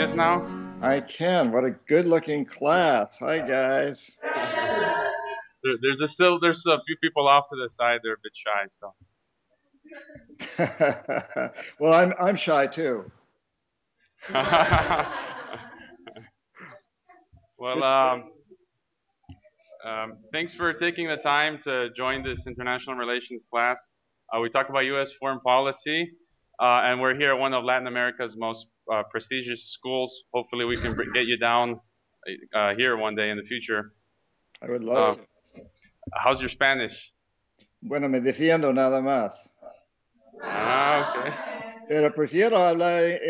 us now? I can. What a good-looking class. Hi, guys. There's a few people off to the side. They're a bit shy, so. Well, I'm shy too. Well, Good to see thanks for taking the time to join this international relations class. We talk about U.S. foreign policy, and we're here at one of Latin America's most prestigious schools. Hopefully, we can get you down here one day in the future. I would love to. How's your Spanish? Bueno, me defiendo nada más. Okay. Pero prefiero hablar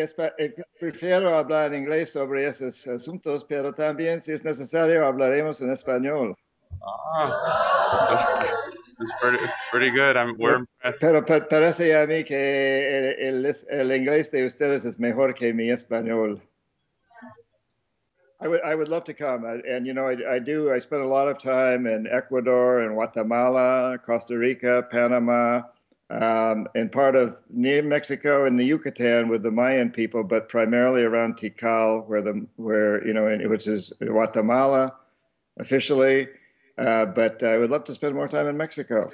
inglés sobre esos asuntos, pero también, si es necesario, hablaremos en español. That's pretty good. We're impressed. Pero parece a mí que el inglés de ustedes es mejor que mi español. I would love to come, and you know, I do. I spend a lot of time in Ecuador and Guatemala, Costa Rica, Panama, and part of near Mexico and the Yucatan with the Mayan people, but primarily around Tikal, where you know, which is Guatemala officially. But I would love to spend more time in Mexico.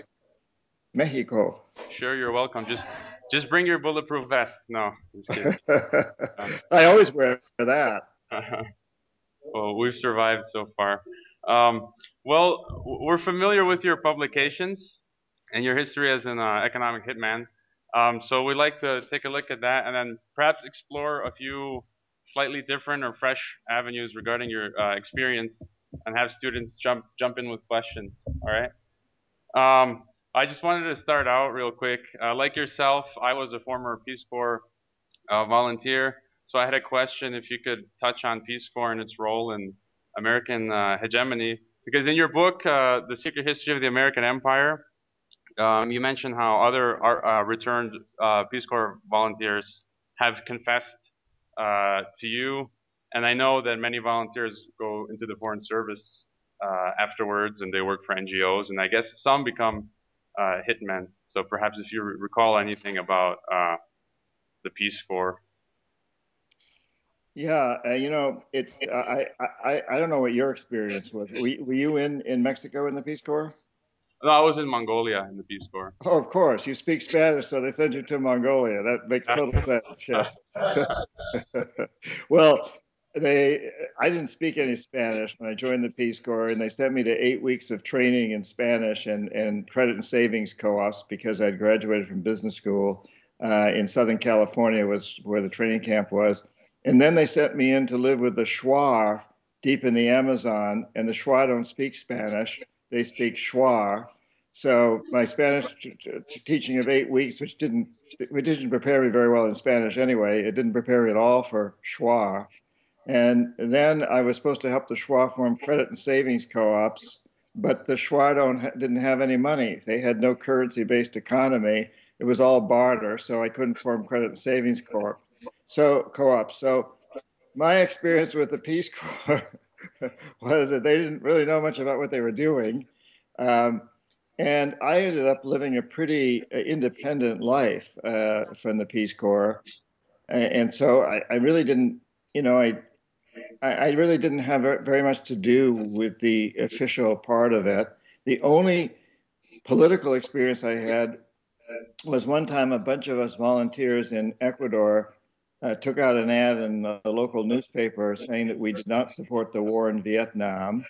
Sure, you're welcome. Just bring your bulletproof vest. No, just kidding. I always wear that. Well, we've survived so far. Well, we're familiar with your publications and your history as an economic hitman. So we'd like to take a look at that and then perhaps explore a few slightly different or fresh avenues regarding your experience and have students jump in with questions. All right. I just wanted to start out real quick. Like yourself, I was a former Peace Corps volunteer. So I had a question if you could touch on Peace Corps and its role in American hegemony. Because in your book, The Secret History of the American Empire, you mentioned how other returned Peace Corps volunteers have confessed to you. And I know that many volunteers go into the Foreign Service afterwards and they work for NGOs. And I guess some become hitmen. So perhaps if you recall anything about the Peace Corps. Yeah, you know, it's I don't know what your experience was. Were you in Mexico in the Peace Corps? No, I was in Mongolia in the Peace Corps. Oh, of course. You speak Spanish, so they sent you to Mongolia. That makes total sense. Yes. Well, I didn't speak any Spanish when I joined the Peace Corps, and they sent me to 8 weeks of training in Spanish and credit and savings co-ops because I'd graduated from business school in Southern California, was where the training camp was. And then they sent me in to live with the Shuar deep in the Amazon, and the Shuar don't speak Spanish. They speak Shuar. So my Spanish teaching of 8 weeks, which didn't prepare me very well in Spanish anyway, it didn't prepare me at all for Shuar. And then I was supposed to help the Shuar form credit and savings co-ops, but the Shuar didn't have any money. They had no currency-based economy. It was all barter, so I couldn't form credit and savings co-ops. So my experience with the Peace Corps was that they didn't really know much about what they were doing. And I ended up living a pretty independent life from the Peace Corps. And so I really didn't, you know, I really didn't have very much to do with the official part of it. The only political experience I had was one time a bunch of us volunteers in Ecuador took out an ad in the local newspaper saying that we did not support the war in Vietnam.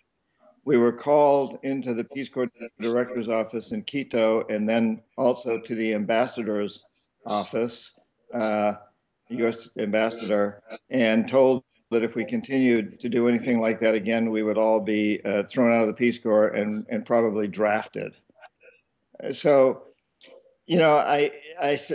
We were called into the Peace Corps director's office in Quito and then also to the ambassador's office, U.S. ambassador, and told that if we continued to do anything like that again, we would all be thrown out of the Peace Corps and probably drafted. So, you know, I as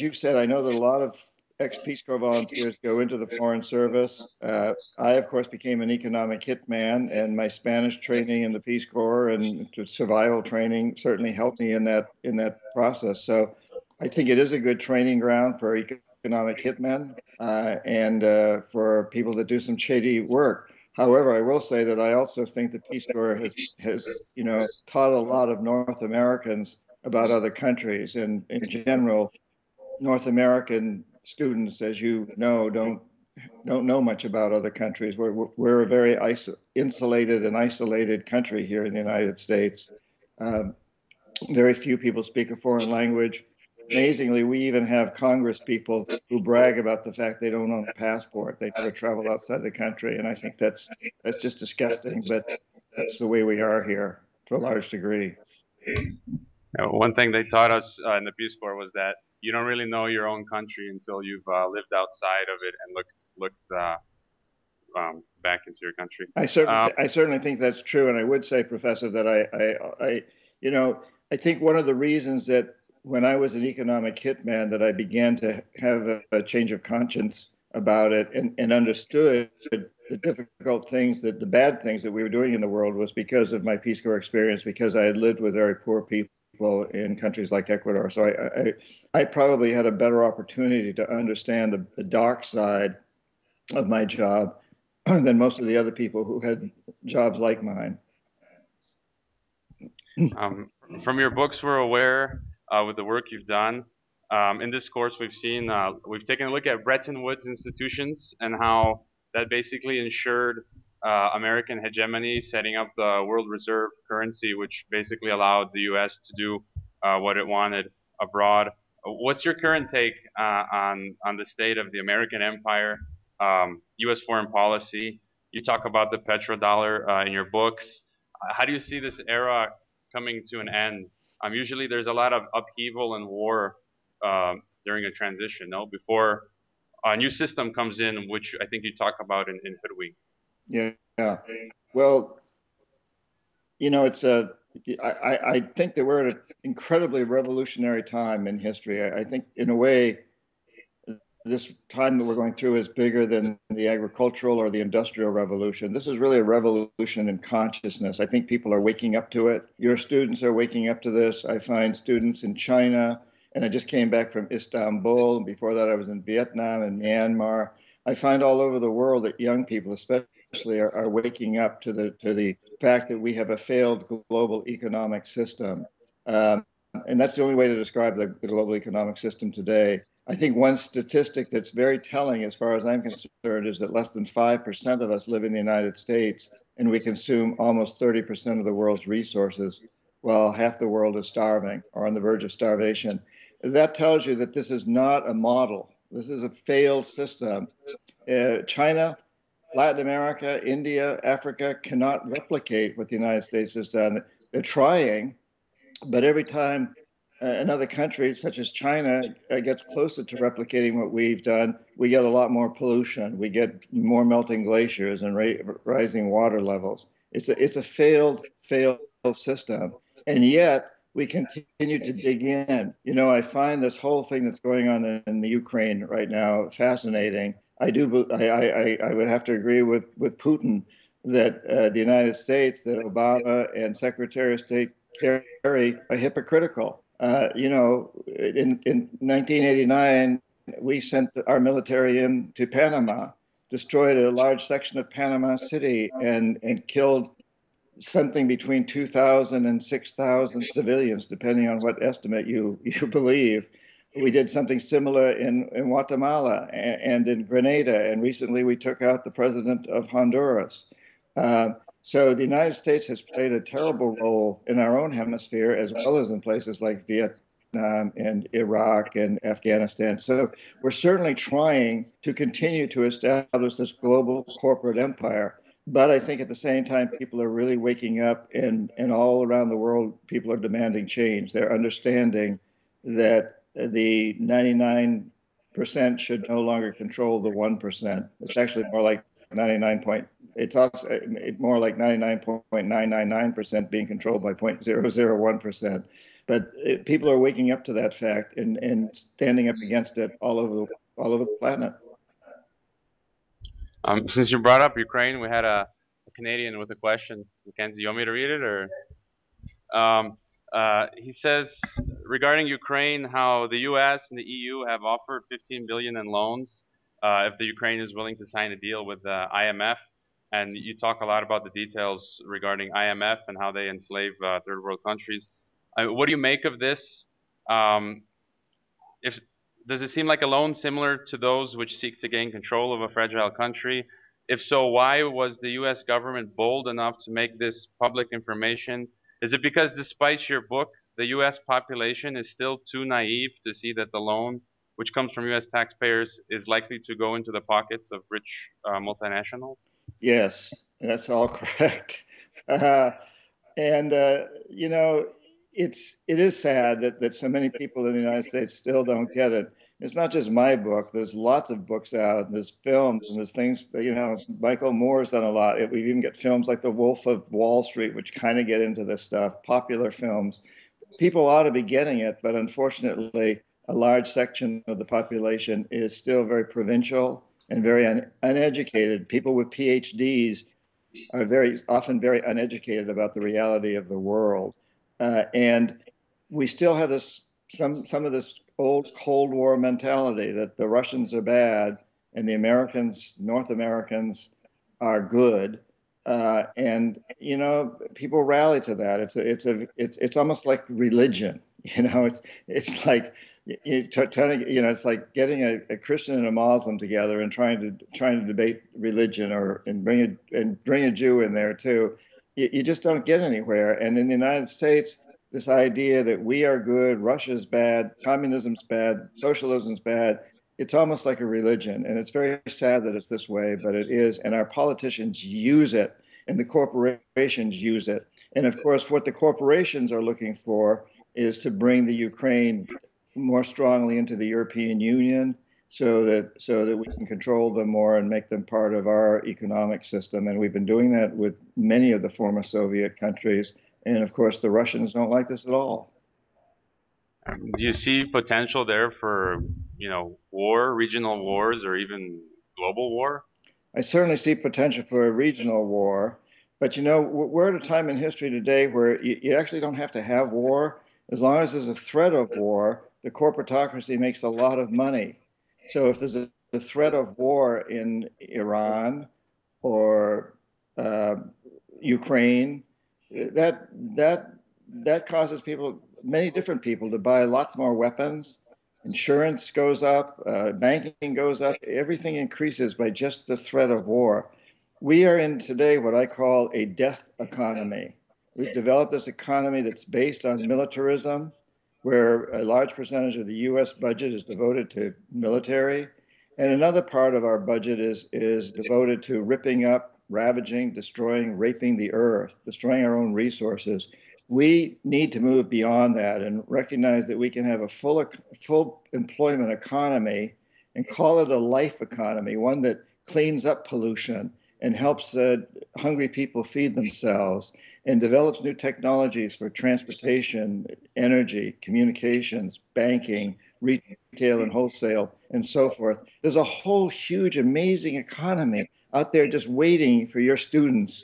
you've said, I know that a lot of ex-Peace Corps volunteers go into the Foreign Service. I, of course, became an economic hitman, and my Spanish training in the Peace Corps and survival training certainly helped me in that process. So I think it is a good training ground for economic hitmen and for people that do some shady work. However, I will say that I also think the Peace Corps has you know, taught a lot of North Americans about other countries, and in general, North American students, as you know, don't don't know much about other countries. We're a very insulated and isolated country here in the United States. Um, Very few people speak a foreign language. Amazingly, we even have Congress people who brag about the fact they don't own a passport. They never travel outside the country, and I think that's just disgusting. But that's the way we are here to a large degree. One thing they taught us in the Peace Corps was that you don't really know your own country until you've lived outside of it and looked back into your country. I certainly think that's true, and I would say, Professor, that you know, I think one of the reasons that when I was an economic hitman that I began to have a change of conscience about it and understood the difficult things, that the bad things that we were doing in the world was because of my Peace Corps experience, because I had lived with very poor people in countries like Ecuador. So I probably had a better opportunity to understand the dark side of my job than most of the other people who had jobs like mine. Um, from your books, we're aware with the work you've done. In this course, we've taken a look at Bretton Woods institutions and how that basically ensured American hegemony, setting up the world reserve currency, which basically allowed the U.S. to do what it wanted abroad. What's your current take on the state of the American empire, U.S. foreign policy? You talk about the petrodollar in your books. How do you see this era coming to an end? Usually there's a lot of upheaval and war during a transition, no? Before a new system comes in, which I think you talk about in Hoodwinked. Yeah, yeah. Well, it's I think that we're at an incredibly revolutionary time in history. I think, in a way, this time that we're going through is bigger than the agricultural or the industrial revolution. This is really a revolution in consciousness. I think people are waking up to it. Your students are waking up to this. I find students in China, and I just came back from Istanbul. Before that, I was in Vietnam and Myanmar. I find all over the world that young people, especially, are waking up to the fact that we have a failed global economic system. Um, and that's the only way to describe the global economic system today. I think one statistic that's very telling, as far as I'm concerned, is that less than 5% of us live in the United States, and we consume almost 30% of the world's resources, while half the world is starving or on the verge of starvation. That tells you that this is not a model. This is a failed system. China, Latin America, India, Africa cannot replicate what the United States has done. They're trying, but every time another country, such as China, gets closer to replicating what we've done, we get a lot more pollution. We get more melting glaciers and rising water levels. It's a failed system, and yet we continue to dig in. I find this whole thing that's going on in the Ukraine right now fascinating. I would have to agree with Putin that the United States, that Obama and Secretary of State Kerry are hypocritical. In 1989, we sent our military into Panama, destroyed a large section of Panama City, and killed something between 2,000 and 6,000 civilians, depending on what estimate you believe. We did something similar in Guatemala and in Grenada, and recently we took out the president of Honduras. Uh, so the United States has played a terrible role in our own hemisphere, as well as in places like Vietnam and Iraq and Afghanistan. So we're certainly trying to continue to establish this global corporate empire. But I think at the same time, people are really waking up, and all around the world, people are demanding change. They're understanding that the 99% should no longer control the 1%. It's actually more like 99 point. It's also more like 99.999% being controlled by 0.001%. But people are waking up to that fact and standing up against it all over the planet. Since you brought up Ukraine, we had a Canadian with a question. Mackenzie, you want me to read it or? He says regarding Ukraine, how the U.S. and the EU have offered 15 billion in loans if the Ukraine is willing to sign a deal with the IMF. And you talk a lot about the details regarding IMF and how they enslave third world countries. What do you make of this? If does it seem like a loan similar to those which seek to gain control of a fragile country? If so, why was the U.S. government bold enough to make this public information? Is it because, despite your book, the U.S. population is still too naive to see that the loan, which comes from U.S. taxpayers, is likely to go into the pockets of rich multinationals? Yes, that's all correct. Uh, and you know, it is sad that so many people in the United States still don't get it. It's not just my book. There's lots of books out, and there's films, and there's things. You know, Michael Moore's done a lot. We even get films like The Wolf of Wall Street, which kind of get into this stuff. Popular films. People ought to be getting it, but unfortunately, a large section of the population is still very provincial and very uneducated. People with PhDs are very often very uneducated about the reality of the world, and we still have this some of this old Cold War mentality that the Russians are bad and the Americans, North Americans, are good. And you know, people rally to that. It's almost like religion. You know, it's like trying to, you know, it's like getting a Christian and a Muslim together and trying to debate religion, or and bring a Jew in there too. You just don't get anywhere. And in the United States, this idea that we are good, Russia's bad, communism's bad, socialism's bad, it's almost like a religion. And it's very sad that it's this way, but it is. And our politicians use it, and the corporations use it. And of course, what the corporations are looking for is to bring the Ukraine more strongly into the European Union, so that we can control them more and make them part of our economic system. And we've been doing that with many of the former Soviet countries. And of course, the Russians don't like this at all. Do you see potential there for, war, regional wars, or even global war? I certainly see potential for a regional war, but you know, we're at a time in history today where you actually don't have to have war. As long as there's a threat of war, the corporatocracy makes a lot of money. So if there's a threat of war in Iran or uh, Ukraine, that that causes people, many different people, to buy lots more weapons. Insurance goes up, banking goes up, everything increases by just the threat of war. We are in today what I call a death economy. We've developed this economy that's based on militarism, where a large percentage of the US budget is devoted to military. And another part of our budget is devoted to ripping up, ravaging, destroying, raping the earth, destroying our own resources. We need to move beyond that and recognize that we can have a full employment economy and call it a life economy, one that cleans up pollution and helps hungry people feed themselves and develops new technologies for transportation, energy, communications, banking, retail and wholesale, and so forth. There's a whole huge, amazing economy out there just waiting for your students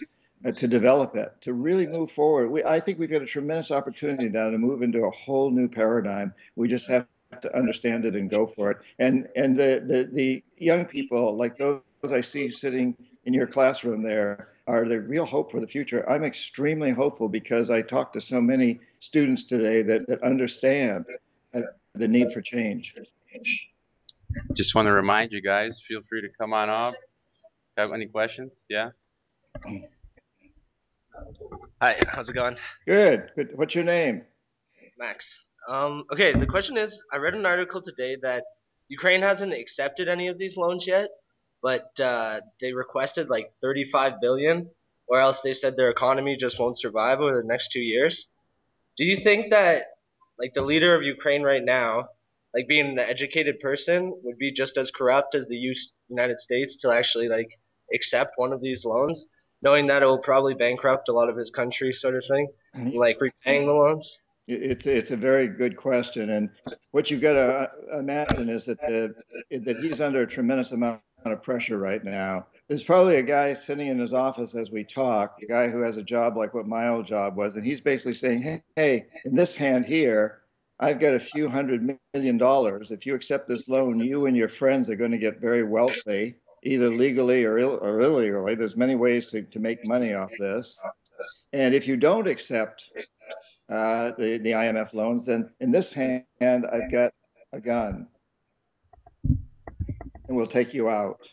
to develop it, to really move forward. I think we've got a tremendous opportunity now to move into a whole new paradigm. We just have to understand it and go for it. And the young people, like those I see sitting in your classroom there, are the real hope for the future. I'm extremely hopeful because I talk to so many students today that understand the need for change. Just want to remind you guys, feel free to come on up. Have any questions? Yeah? Hi, how's it going? Good. Good. What's your name? Max. Okay, the question is, I read an article today that Ukraine hasn't accepted any of these loans yet, but they requested like 35 billion, or else they said their economy just won't survive over the next 2 years. Do you think that like the leader of Ukraine right now, like being an educated person, would be just as corrupt as the United States to actually like accept one of these loans, knowing that it will probably bankrupt a lot of his country, sort of thing, and like repaying the loans? It's a very good question, and what you've got to imagine is that he's under a tremendous amount of pressure right now. There's probably a guy sitting in his office as we talk, a guy who has a job like what my old job was, and he's basically saying, "Hey, in this hand here, I've got a few $100 million. If you accept this loan, you and your friends are going to get very wealthy, either legally or illegally. There's many ways to make money off this. And if you don't accept the IMF loans, then in this hand, I've got a gun. and we'll take you out.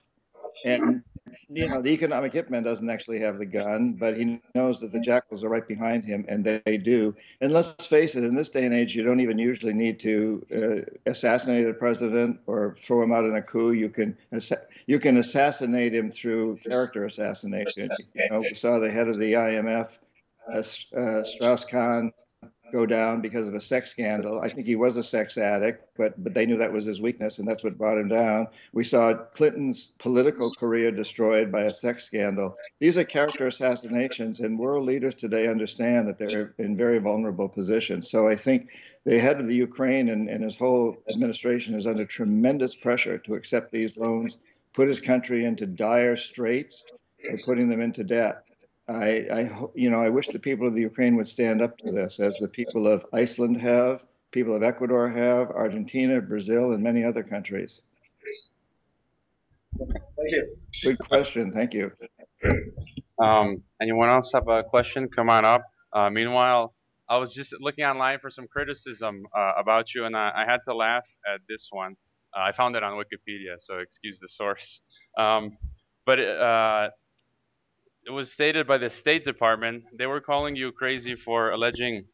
And the economic hitman doesn't actually have the gun, but he knows that the Jackals are right behind him, and they do. And let's face it, in this day and age, you don't even usually need to assassinate a president or throw him out in a coup. You can assassinate him through character assassination. We saw the head of the IMF, Strauss-Kahn, go down because of a sex scandal. I think he was a sex addict, but they knew that was his weakness, and that's what brought him down. We saw Clinton's political career destroyed by a sex scandal. These are character assassinations, and world leaders today understand that they're in very vulnerable positions. So I think the head of the Ukraine and his whole administration is under tremendous pressure to accept these loans, put his country into dire straits by putting them into debt. I wish the people of the Ukraine would stand up to this, as the people of Iceland have, people of Ecuador have, Argentina, Brazil, and many other countries. Thank you. Good question. Thank you. Anyone else have a question? Come on up. Meanwhile, I was just looking online for some criticism about you, and I had to laugh at this one. I found it on Wikipedia, so excuse the source. But it was stated by the State Department. They were calling you crazy for alleging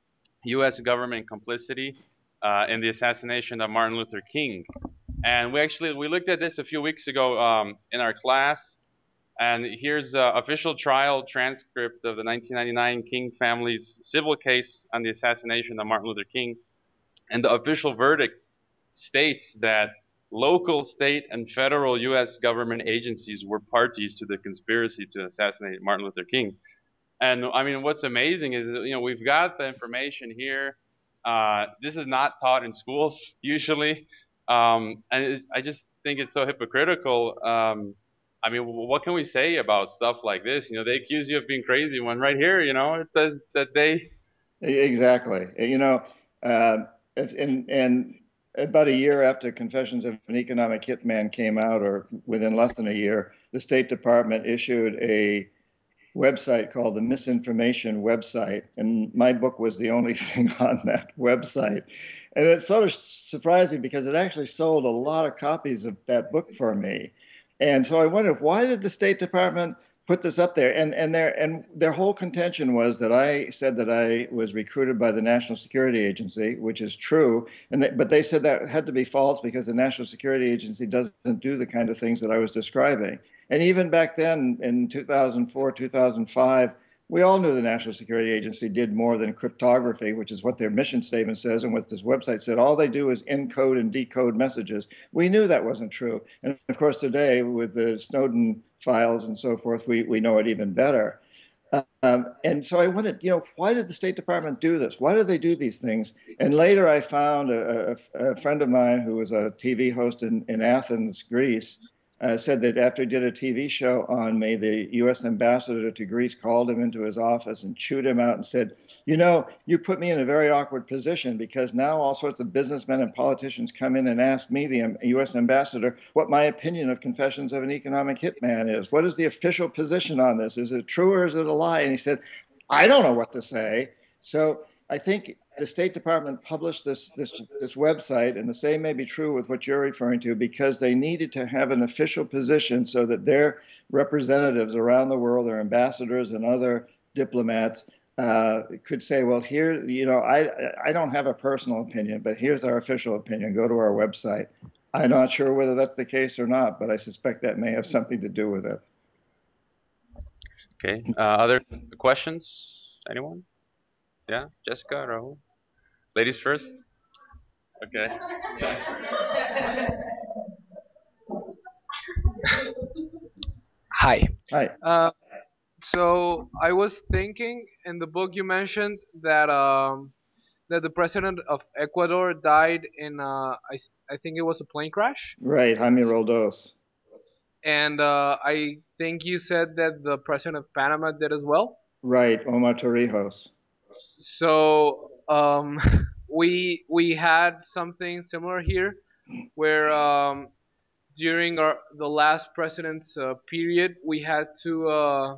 U.S. government complicity in the assassination of Martin Luther King. And we looked at this a few weeks ago in our class. And here's an official trial transcript of the 1999 King family's civil case on the assassination of Martin Luther King. And the official verdict states that local, state, and federal U.S. government agencies were parties to the conspiracy to assassinate Martin Luther King. And I mean, what's amazing is, we've got the information here. This is not taught in schools usually. I just think it's so hypocritical. I mean, what can we say about stuff like this? They accuse you of being crazy when right here, it says that they. Exactly. And about a year after Confessions of an Economic Hitman came out, or within less than a year, the State Department issued a website called the Misinformation website. And my book was the only thing on that website. And it's sort of surprising because it actually sold a lot of copies of that book for me. And so I wondered, why did the State Department put this up there? And their whole contention was that I said that I was recruited by the National Security Agency, which is true. But they said that had to be false because the National Security Agency doesn't do the kind of things that I was describing. And even back then, in 2004, 2005, we all knew the National Security Agency did more than cryptography, which is what their mission statement says and what this website said. All they do is encode and decode messages. We knew that wasn't true. And of course, today, with the Snowden files and so forth, we know it even better. And so I wondered, why did the State Department do this? Why did they do these things? And later I found a friend of mine who was a TV host in Athens, Greece, said that after he did a TV show on me, the U.S. ambassador to Greece called him into his office and chewed him out and said, you put me in a very awkward position because now all sorts of businessmen and politicians come in and ask me, the U.S. ambassador, what my opinion of Confessions of an Economic Hitman is. What is the official position on this? Is it true or is it a lie? And he said, I don't know what to say. So I think the State Department published this website, and the same may be true with what you're referring to, because they needed to have an official position so that their representatives around the world, their ambassadors and other diplomats, could say, well, here, I don't have a personal opinion, but here's our official opinion. Go to our website. I'm not sure whether that's the case or not, but I suspect that may have something to do with it. Okay. Other questions? Anyone? Yeah, Jessica, Rahul. Ladies first. Okay. Hi. Hi. So I was thinking in the book you mentioned that that the president of Ecuador died in I think it was a plane crash, Right, Jaime Roldos. and I think you said that the president of Panama did as well. Right, Omar Torrijos. So we had something similar here, where during the last president's period we had two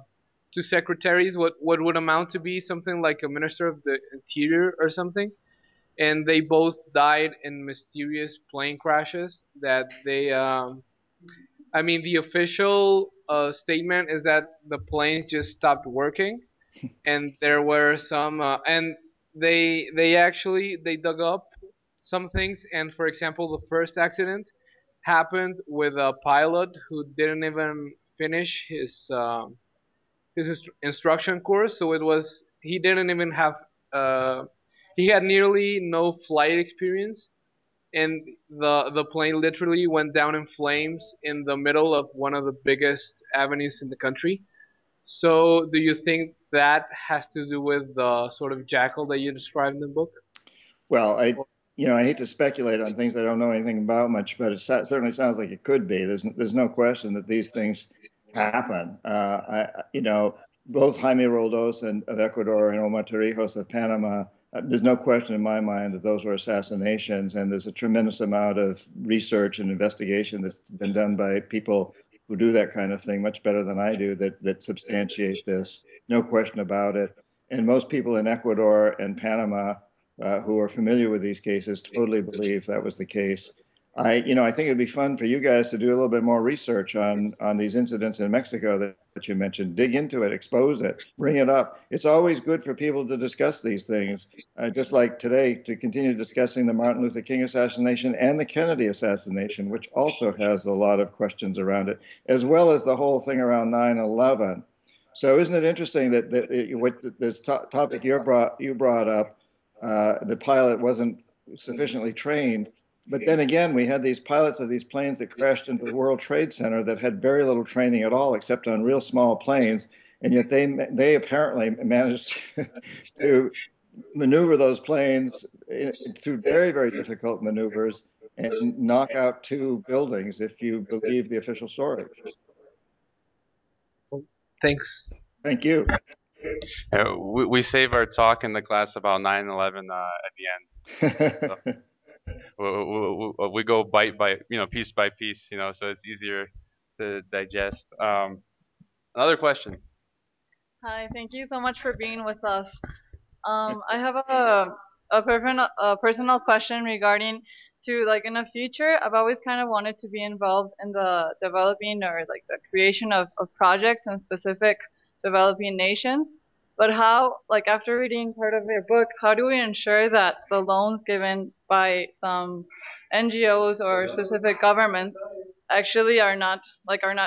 secretaries, what would amount to be something like a minister of the interior or something, and they both died in mysterious plane crashes that I mean, the official statement is that the planes just stopped working, and there were some, and they actually they dug up some things, and for example, the first accident happened with a pilot who didn't even finish his instruction course, so it was he didn't even have uh, he had nearly no flight experience, and the plane literally went down in flames in the middle of one of the biggest avenues in the country. So, do you think that has to do with the sort of jackal that you described in the book? Well, I hate to speculate on things I don't know anything about much, but it certainly sounds like it could be. There's no question that these things happen. Both Jaime Roldos of Ecuador and Omar Torrijos of Panama. There's no question in my mind that those were assassinations, and there's a tremendous amount of research and investigation that's been done by people who do that kind of thing much better than I do that substantiate this. No question about it. And most people in Ecuador and Panama who are familiar with these cases totally believe that was the case. I think it'd be fun for you guys to do a little bit more research on these incidents in Mexico that you mentioned. Dig into it, expose it, bring it up. It's always good for people to discuss these things, just like today to continue discussing the Martin Luther King assassination and the Kennedy assassination, which also has a lot of questions around it, as well as the whole thing around 9/11. So isn't it interesting that what this topic you brought up, the pilot wasn't sufficiently trained. But then again, we had these pilots of these planes that crashed into the World Trade Center that had very little training at all, except on real small planes, and yet they apparently managed to maneuver those planes through very, very difficult maneuvers and knock out two buildings, if you believe the official story. Thanks. Thank you. We save our talk in the class about 9/11 at the end. So we go bite by piece by piece, so it's easier to digest. Another question. Hi, thank you so much for being with us. I have a personal question regarding to like in the future. I've always kind of wanted to be involved in the developing or like the creation of projects in specific developing nations. But how, like after reading part of your book, how do we ensure that the loans given by some NGOs or specific governments actually are not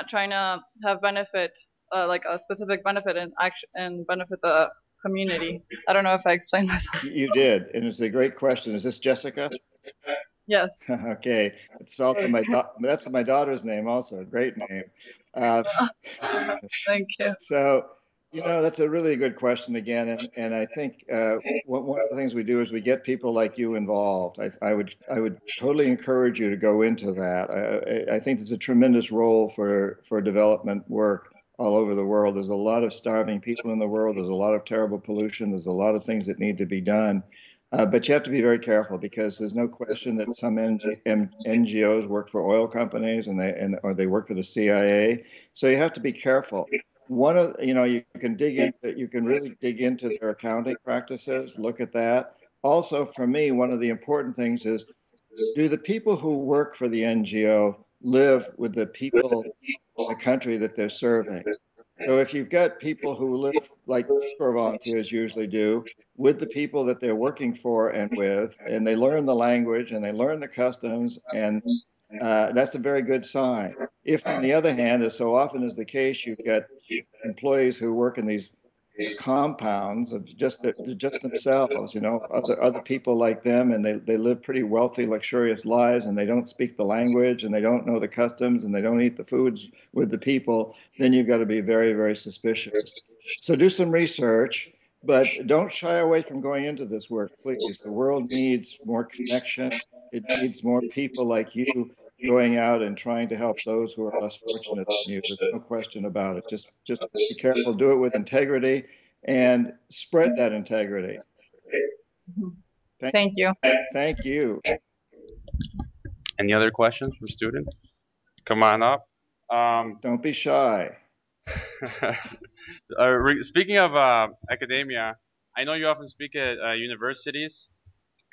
trying to have benefit like a specific benefit and action and benefit the community. I don't know if I explained myself. You did, and it's a great question. Is this Jessica? Yes. Okay, it's also that's my daughter's name, also great name. Uh, Thank you. so, that's a really good question again, and I think one of the things we do is we get people like you involved. I would totally encourage you to go into that. I think there's a tremendous role for development work all over the world. There's a lot of starving people in the world. There's a lot of terrible pollution. There's a lot of things that need to be done. But you have to be very careful because there's no question that some NGOs work for oil companies or they work for the CIA. So you have to be careful. You can really dig into their accounting practices, look at that. Also, for me, one of the important things is, do the people who work for the NGO live with the people in the country that they're serving? So if you've got people who live like Peace Corps volunteers usually do, with the people that they're working for and with, and they learn the language and they learn the customs, and that's a very good sign. If, on the other hand, as so often is the case, you've got employees who work in these compounds of just themselves, other people like them, and they live pretty wealthy, luxurious lives, and they don't speak the language, and they don't know the customs, and they don't eat the foods with the people, then you've got to be very, very suspicious. So do some research, but don't shy away from going into this work, please. The world needs more connection. It needs more people like you going out and trying to help those who are less fortunate than you. There's no question about it. Just be careful, do it with integrity, and spread that integrity. Thank you. Thank you. Any other questions from students? Come on up. Don't be shy. Speaking of academia, I know you often speak at universities.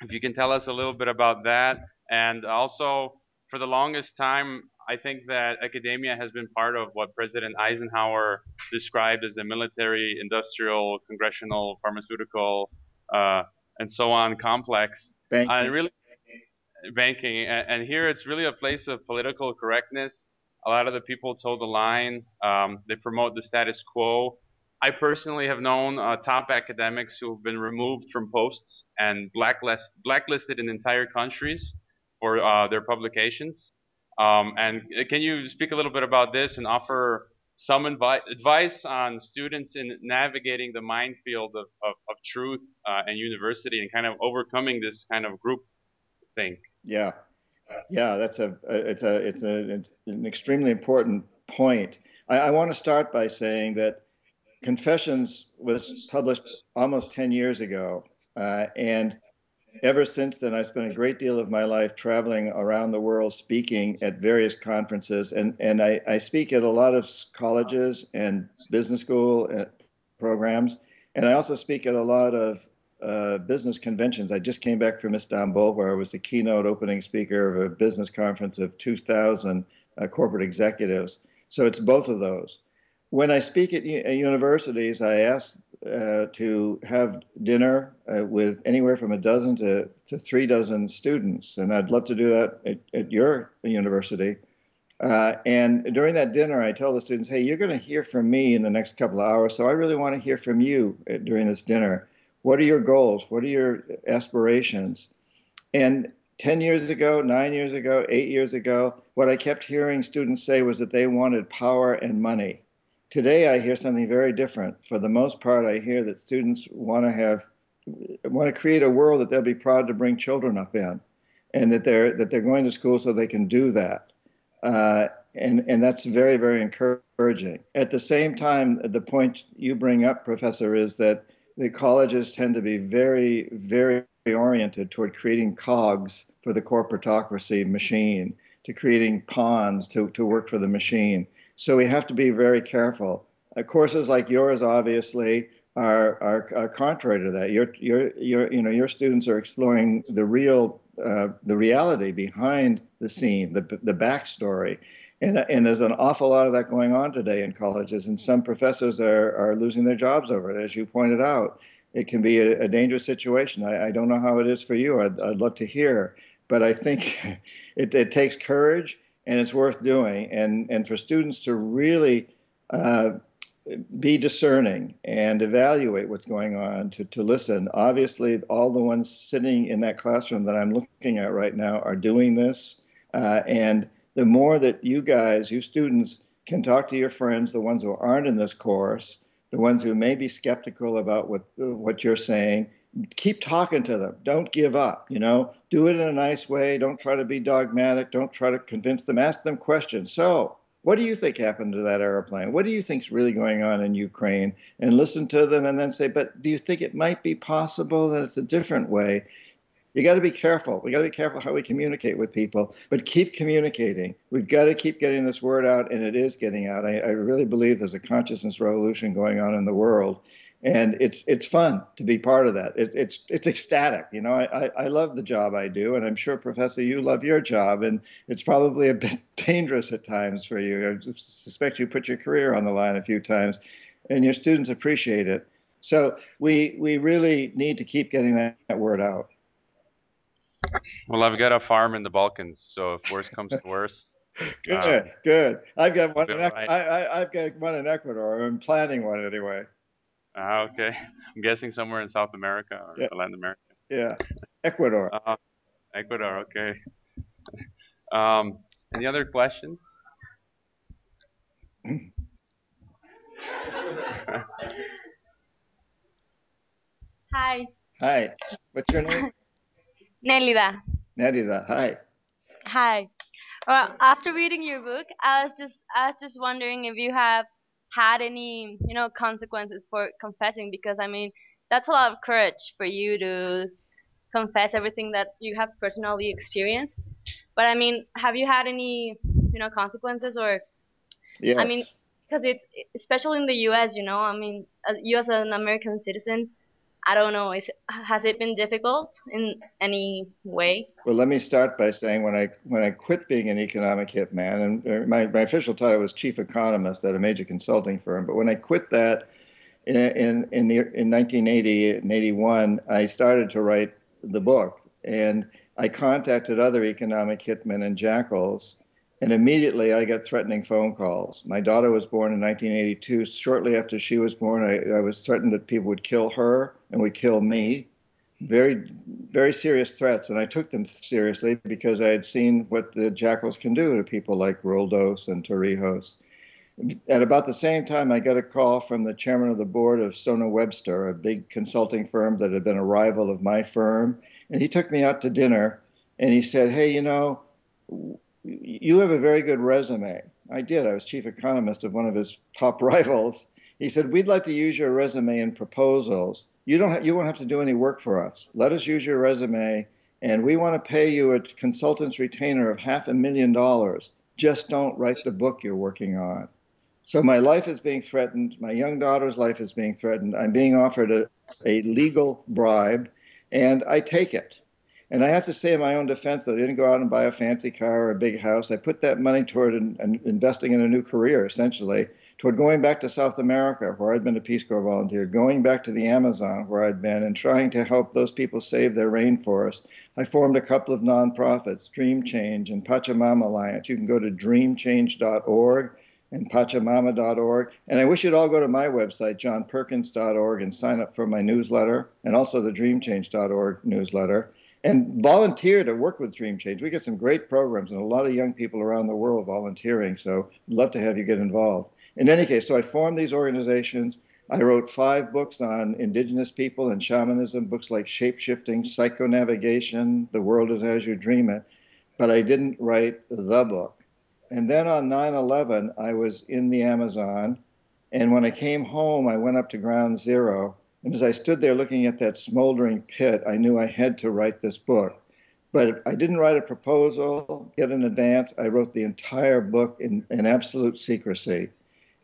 If you can tell us a little bit about that, and also for the longest time, I think that academia has been part of what President Eisenhower described as the military, industrial, congressional, pharmaceutical, uh, and so on complex. And Banking. really, banking, and here it's really a place of political correctness. A lot of the people toe the line. They promote the status quo. I personally have known top academics who have been removed from posts and blacklisted in entire countries for their publications. And can you speak a little bit about this and offer some advice on students in navigating the minefield of truth and university and kind of overcoming this kind of group thing? Yeah. Yeah, it's an extremely important point. I want to start by saying that Confessions was published almost 10 years ago, and ever since then, I spent a great deal of my life traveling around the world speaking at various conferences, and I speak at a lot of colleges and business school programs, and I also speak at a lot of business conventions. I just came back from Istanbul, where I was the keynote opening speaker of a business conference of 2,000 corporate executives. So it's both of those. When I speak at universities, I ask to have dinner with anywhere from a dozen to 3 dozen students, and I'd love to do that at your university. And during that dinner, I tell the students, hey, you're going to hear from me in the next couple of hours, so I really want to hear from you during this dinner. What are your goals? What are your aspirations? And 10 years ago, 9 years ago, 8 years ago, what I kept hearing students say was that they wanted power and money. Today, I hear something very different. For the most part, I hear that students want to create a world that they'll be proud to bring children up in, and that they're going to school so they can do that. And that's very, very encouraging. At the same time, the point you bring up, Professor, is that the colleges tend to be very, very oriented toward creating cogs for the corporatocracy machine, to creating pawns to work for the machine. So we have to be very careful. Courses like yours, obviously, are contrary to that. Your students are exploring the reality behind the scene, the backstory. And there's an awful lot of that going on today in colleges, and some professors are losing their jobs over it, as you pointed out. It can be a dangerous situation. I don't know how it is for you. I'd love to hear, but I think it takes courage, and it's worth doing. And for students to really be discerning and evaluate what's going on, to listen. Obviously, all the ones sitting in that classroom that I'm looking at right now are doing this, and the more that you students, can talk to your friends, the ones who aren't in this course, the ones who may be skeptical about what you're saying, keep talking to them. Don't give up, do it in a nice way. Don't try to be dogmatic. Don't try to convince them. Ask them questions. So what do you think happened to that airplane? What do you think is really going on in Ukraine? And listen to them and then say, but do you think it might be possible that it's a different way? You got to be careful. We got to be careful how we communicate with people, but keep communicating. We've got to keep getting this word out, and it is getting out. I really believe there's a consciousness revolution going on in the world, and it's fun to be part of that. It's ecstatic. I love the job I do, and I'm sure, Professor, you love your job, and it's probably a bit dangerous at times for you. I suspect you put your career on the line a few times, and your students appreciate it. So we really need to keep getting that word out. Well, I've got a farm in the Balkans, so if worse comes to worse, Good. I've got one. right. I've got one in Ecuador. I'm planning one anyway. Okay. I'm guessing somewhere in South America or Latin America. Yeah, Ecuador. Ecuador. Okay. Any other questions? Hi, Hi. What's your name? Nelida. Nadida. Hi. Hi. Well, after reading your book, I was just wondering if you have had any, consequences for confessing, because I mean, that's a lot of courage for you to confess everything that you have personally experienced. But I mean, have you had any, consequences, or I mean, Yes. because especially in the U.S., I mean, you as an American citizen, I don't know. Has it been difficult in any way? Well, let me start by saying when I quit being an economic hitman, and my official title was chief economist at a major consulting firm, but when I quit that in 1980 and 81, I started to write the book, and I contacted other economic hitmen and jackals, and immediately I got threatening phone calls. My daughter was born in 1982. Shortly after she was born, I was threatened that people would kill her and would kill me. Very, very serious threats, and I took them seriously because I had seen what the jackals can do to people like Roldos and Torrijos. At about the same time, I got a call from the chairman of the board of Stoner Webster, a big consulting firm that had been a rival of my firm. And he took me out to dinner and he said, "Hey, you have a very good resume." I did. I was chief economist of one of his top rivals. He said, "We'd like to use your resume in proposals. You won't have to do any work for us. Let us use your resume, and we want to pay you a consultant's retainer of $500,000. Just don't write the book you're working on." So my life is being threatened. My young daughter's life is being threatened. I'm being offered a legal bribe, and I take it. And I have to say in my own defense that I didn't go out and buy a fancy car or a big house. I put that money toward investing in a new career, essentially, toward going back to South America, where I'd been a Peace Corps volunteer, going back to the Amazon, where I'd been, and trying to help those people save their rainforest. I formed a couple of nonprofits, Dream Change and Pachamama Alliance. You can go to dreamchange.org and Pachamama.org. And I wish you'd all go to my website, johnperkins.org, and sign up for my newsletter, and also the dreamchange.org newsletter, and volunteer to work with Dream Change. We get some great programs and a lot of young people around the world volunteering, so I'd love to have you get involved. In any case, so I formed these organizations. I wrote 5 books on indigenous people and shamanism, books like Shapeshifting, Psychonavigation, The World is As You Dream It, but I didn't write the book. And then on 9/11, I was in the Amazon. And when I came home, I went up to ground zero. And as I stood there looking at that smoldering pit, I knew I had to write this book. But I didn't write a proposal, get in advance. I wrote the entire book in absolute secrecy.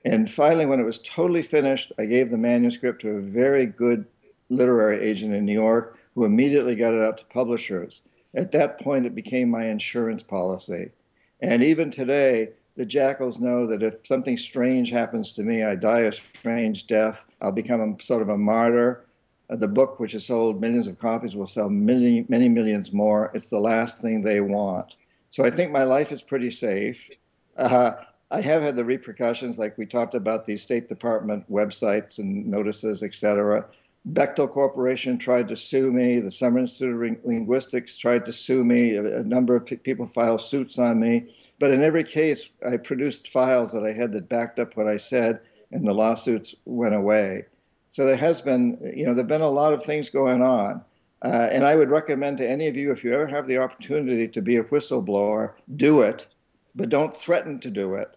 And finally, when it was totally finished, I gave the manuscript to a very good literary agent in New York who immediately got it out to publishers. At that point, it became my insurance policy. And even today, the jackals know that if something strange happens to me, I die a strange death, I'll become sort of a martyr. The book, which has sold millions of copies, will sell many, many millions more. It's the last thing they want. So I think my life is pretty safe. I have had the repercussions, like we talked about, these State Department websites and notices, et cetera. Bechtel Corporation tried to sue me. The Summer Institute of Linguistics tried to sue me. A number of people filed suits on me. But in every case, I produced files that I had that backed up what I said, and the lawsuits went away. So there has been, there've been a lot of things going on. And I would recommend to any of you, if you ever have the opportunity to be a whistleblower, do it, but don't threaten to do it.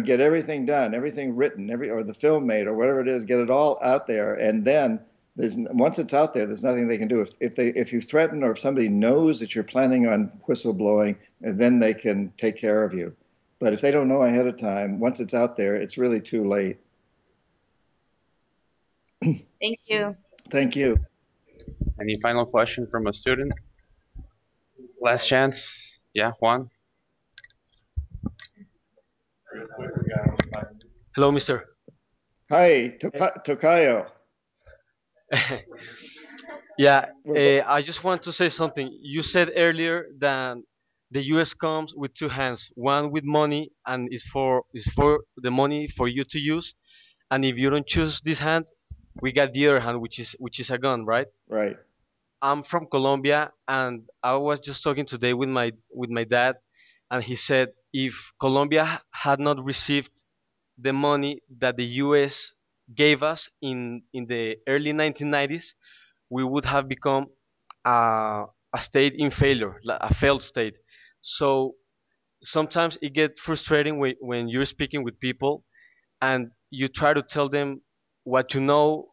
Get everything done, everything written, or the film made, or whatever it is, get it all out there, and then once it's out there, there's nothing they can do. If you threaten, or if somebody knows that you're planning on whistleblowing, then they can take care of you. But if they don't know ahead of time, once it's out there, it's really too late. Thank you. Thank you. Any final question from a student? Last chance. Yeah, Juan. Hello, Mister. Hi, Tokayo. Yeah, I just want to say something. You said earlier that the U.S. comes with 2 hands, one with money and is for the money for you to use, and if you don't choose this hand, we got the other hand, which is a gun, right? Right. I'm from Colombia, and I was just talking today with my dad, and he said if Colombia had not received the money that the U.S. gave us in the early 1990s, we would have become a state in failure, a failed state. So sometimes it gets frustrating when you're speaking with people and you try to tell them what you know,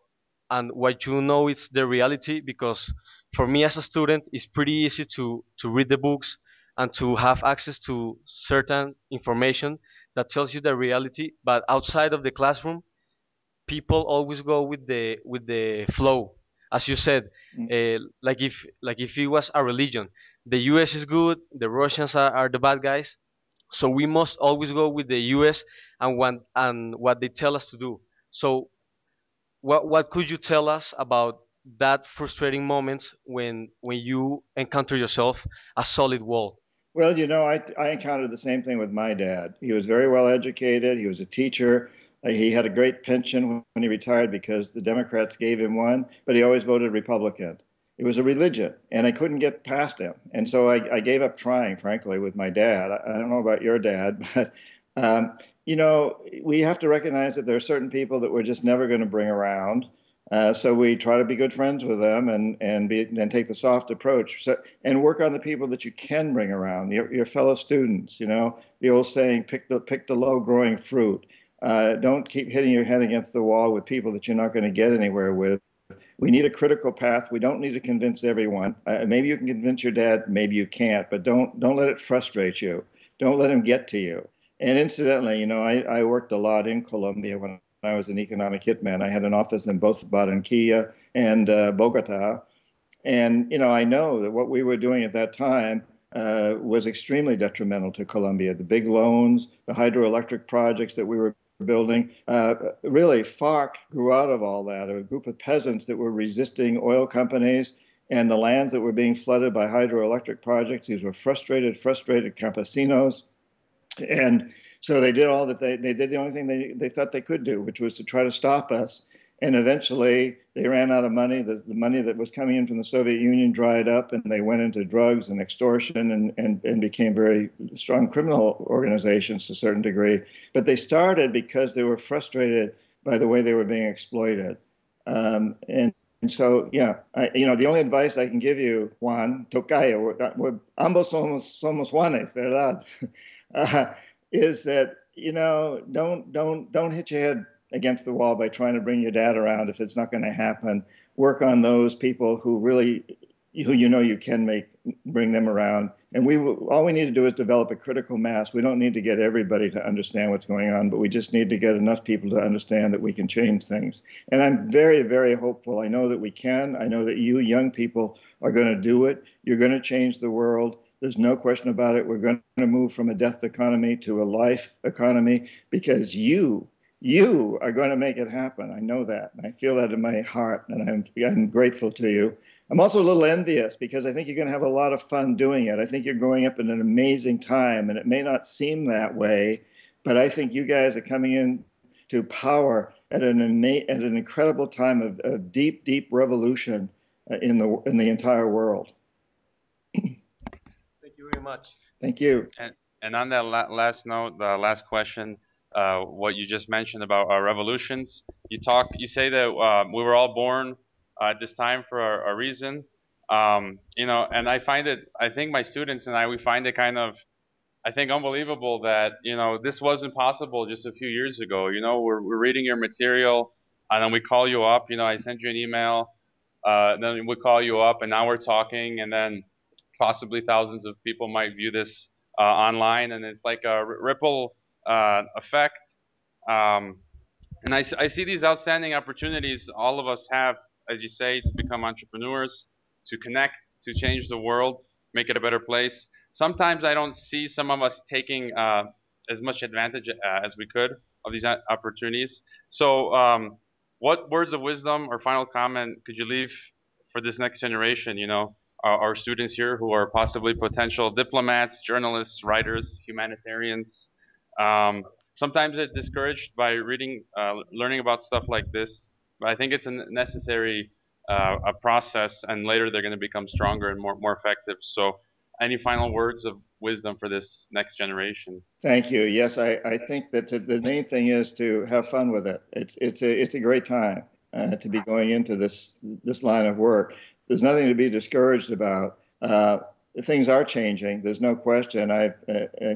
and what you know is the reality, because for me as a student it's pretty easy to read the books and to have access to certain information that tells you the reality, but outside of the classroom people always go with the flow, as you said, like if it was a religion, the U.S. is good, the Russians are the bad guys, so we must always go with the U.S. and what they tell us to do. So what could you tell us about that frustrating moments when you encounter yourself a solid wall? Well, I encountered the same thing with my dad. He was very well educated. He was a teacher. He had a great pension when he retired because the Democrats gave him one, but he always voted Republican. It was a religion, and I couldn't get past him. And so I gave up trying, frankly, with my dad. I don't know about your dad, but we have to recognize that there are certain people that we're just never going to bring around. So we try to be good friends with them and take the soft approach. And work on the people that you can bring around, your fellow students. The old saying, pick the low growing fruit. Don't keep hitting your head against the wall with people that you're not going to get anywhere with. We need a critical path. We don't need to convince everyone. Maybe you can convince your dad, maybe you can't, but don't let it frustrate you. Don't let him get to you. And incidentally, I worked a lot in Colombia when I was an economic hitman. I had an office in both Barranquilla and Bogota. And, I know that what we were doing at that time was extremely detrimental to Colombia. The big loans, the hydroelectric projects that we were building. Really, FARC grew out of all that. A group of peasants that were resisting oil companies and the lands that were being flooded by hydroelectric projects. These were frustrated campesinos. And so they did all that they did the only thing they thought they could do, which was to try to stop us. And eventually they ran out of money. The money that was coming in from the Soviet Union dried up, and they went into drugs and extortion and became very strong criminal organizations to a certain degree. But they started because they were frustrated by the way they were being exploited. And so, yeah, the only advice I can give you, Juan, tocayo, ambos somos Juanes, ¿verdad? Is that, don't hit your head against the wall by trying to bring your dad around if it's not going to happen. Work on those people who you can bring them around. And all we need to do is develop a critical mass. We don't need to get everybody to understand what's going on, but we just need to get enough people to understand that we can change things. And I'm very, very hopeful. I know that we can. I know that you young people are going to do it. You're going to change the world. There's no question about it. We're going to move from a death economy to a life economy because you are going to make it happen. I know that. I feel that in my heart, and I'm grateful to you. I'm also a little envious because I think you're going to have a lot of fun doing it. I think you're growing up in an amazing time, and it may not seem that way, but I think you guys are coming in to power at an incredible time of deep, deep revolution in the entire world. Thank you very much. Thank you. And on that last note, the last question, what you just mentioned about revolutions, you say that we were all born at this time for a reason, and I think my students and we find it kind of, I think, unbelievable that, this wasn't possible just a few years ago. We're reading your material, and then we call you up, I send you an email, then we call you up, and now we're talking, and then possibly thousands of people might view this online, and it's like a ripple effect. And I see these outstanding opportunities all of us have, as you say, to become entrepreneurs, to connect, to change the world, make it a better place. Sometimes I don't see some of us taking as much advantage as we could of these opportunities. So what words of wisdom or final comment could you leave for this next generation, our students here who are possibly potential diplomats, journalists, writers, humanitarians? Sometimes they're discouraged by learning about stuff like this, but I think it's a necessary a process, and later they're going to become stronger and more effective. So, any final words of wisdom for this next generation? Thank you. Yes, I think that the main thing is to have fun with it. It's a great time to be going into this line of work. There's nothing to be discouraged about. Things are changing. There's no question. I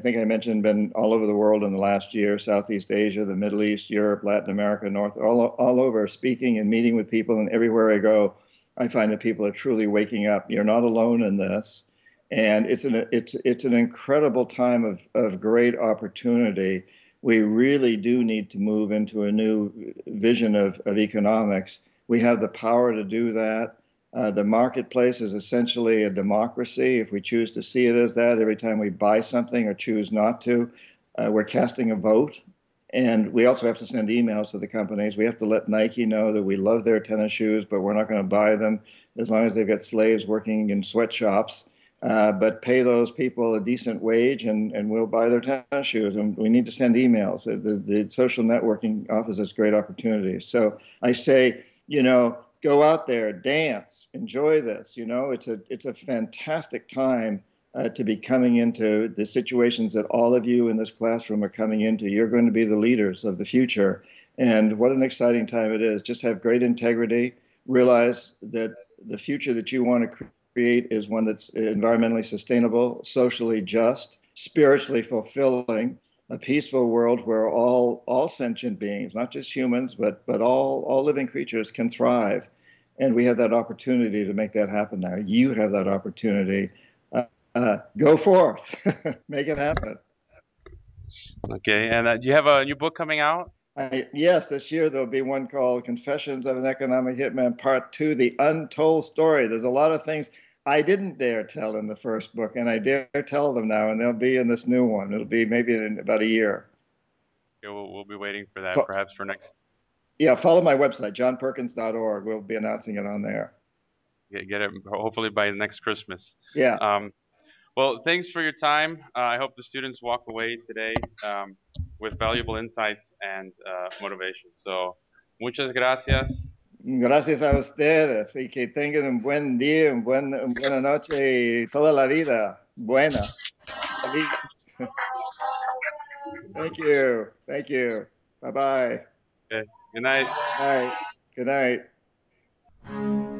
think I mentioned been all over the world in the last year: Southeast Asia, the Middle East, Europe, Latin America, all over, speaking and meeting with people. And everywhere I go, I find that people are truly waking up. You're not alone in this, and it's an incredible time of great opportunity. We really do need to move into a new vision of economics. We have the power to do that. The marketplace is essentially a democracy. If we choose to see it as that, every time we buy something or choose not to, we're casting a vote. And we also have to send emails to the companies. We have to let Nike know that we love their tennis shoes, but we're not going to buy them as long as they've got slaves working in sweatshops. But pay those people a decent wage and we'll buy their tennis shoes. And we need to send emails. The social networking offers us great opportunities. So I say, go out there, dance, enjoy this. It's a fantastic time to be coming into the situations that all of you in this classroom are coming into. You're going to be the leaders of the future. And what an exciting time it is. Just have great integrity. Realize that the future that you want to create is one that's environmentally sustainable, socially just, spiritually fulfilling, a peaceful world where all sentient beings, not just humans, but all living creatures can thrive. And we have that opportunity to make that happen now. You have that opportunity. Go forth, make it happen. Okay, and you have a new book coming out? Yes, this year there'll be one called Confessions of an Economic Hitman Part 2, The Untold Story. There's a lot of things I didn't dare tell in the first book, and I dare tell them now, and they'll be in this new one. It'll be maybe in about a year. Okay, we'll be waiting for that, perhaps for next. Yeah, follow my website, johnperkins.org. We'll be announcing it on there. Get it hopefully by next Christmas. Yeah. Well, thanks for your time. I hope the students walk away today with valuable insights and motivation. So, muchas gracias. Gracias a ustedes y que tengan un buen día, buena noche y toda la vida buena. Feliz. Thank you. Thank you. Bye-bye. Okay. Good night. Night. Good night.